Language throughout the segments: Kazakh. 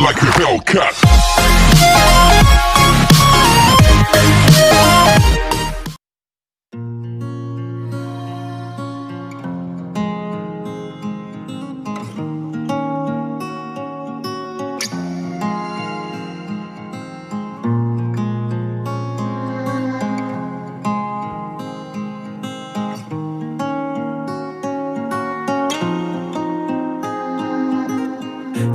like a Hellcat.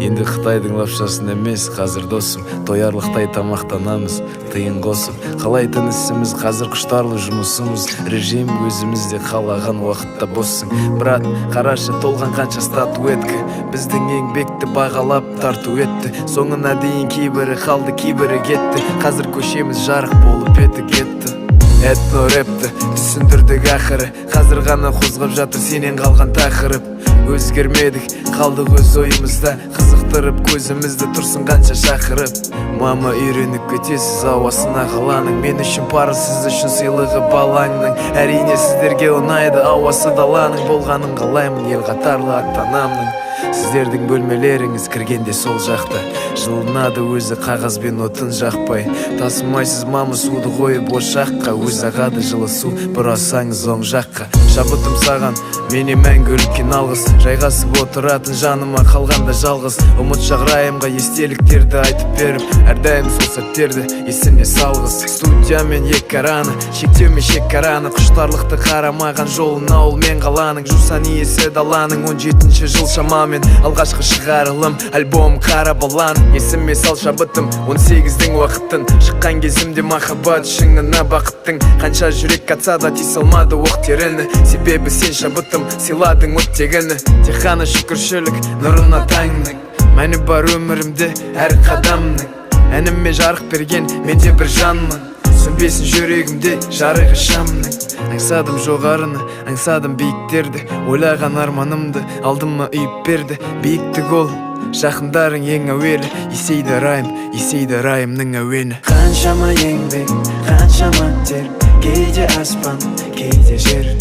Енді Қытайдың лапшасын емес, қазір досым, тоярлықтай тамақтанамыз, тыйын қосып. Қалайтын ісіміз, қазір құштарлы жұмысымыз, режим өзімізде қалаған уақытта боссың. Брат, қарашы, толған қанша статуэтка, біздің еңбекті бағалап тарту етті. Соңына дейін кейбірі қалды, кейбірі кетті, қазір көшеміз жарық болып еті кетті. Этно рэпті түсіндірдік ақыры, қазір ғана қозғап жатыр сенен қалған тақырып. Өзгермедік, қалдық өз ойымызда, қызықтырып көзімізді тұрсын қанша шақырып. Мама, үйреніп кетесіз ауасына қаланың, мен үшін пары, сіз үшін сыйлығы балаңның. Әрине сіздерге ұнайды ауасы даланың, болғанын қалаймын ел қатарлы ата-анамның. Сіздердің бөлмелеріңіз кіргенде сол жақта, жылынады өзі қағазбен отын жақпай. Тасымайсыз мамы суды қойып ошаққа, өз ағады жылы су бұрасаңыз оң жаққа. Шабытым саған, мене мәңгіліккен алғыс, жайғасып отыратын жаныма қалғанда жалғыз. Ұмыт шағырайымға естеліктерді айтып беріп, әрдайым сол сәттерді есіне салғыз. Студиямен екараны, шектеумен шекараны, құштарлықты қарамаған жолын ауыл мен қаланың. Жусан иесі даланың 17-ші жыл шамамен, алғашқы шығарылым альбом қара балан. Есіме сал шабытым 18-дің уақытын, шыққан кезімде махаббат шыңына бақыттың. Қанша жүрек қатса да тей салмады оқ теріні, себебі сен шабытым сыйладың оттегіні. Тек қана шүкіршілік нұрына таңның, мәні бар өмірімде әр қадамның. Әніме жарық берген менде бір жанмын, сөнбесін жүрегімде жарығы шамның. Аңсадым жоғарыны, аңсадым биіктерді, ойлаған арманымды алдыма үйіп берді. Биіктік ол, жақындарың ең әуелі, есейді райым, есейді райымның әуені. Қаншама еңбек, қаншама тер, кейде аспан, кейде жер,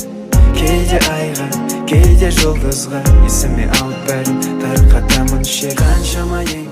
кейде айға, кейде жұлдызға, есіме алып бәрін тарқатамын шер. Қаншама еңбек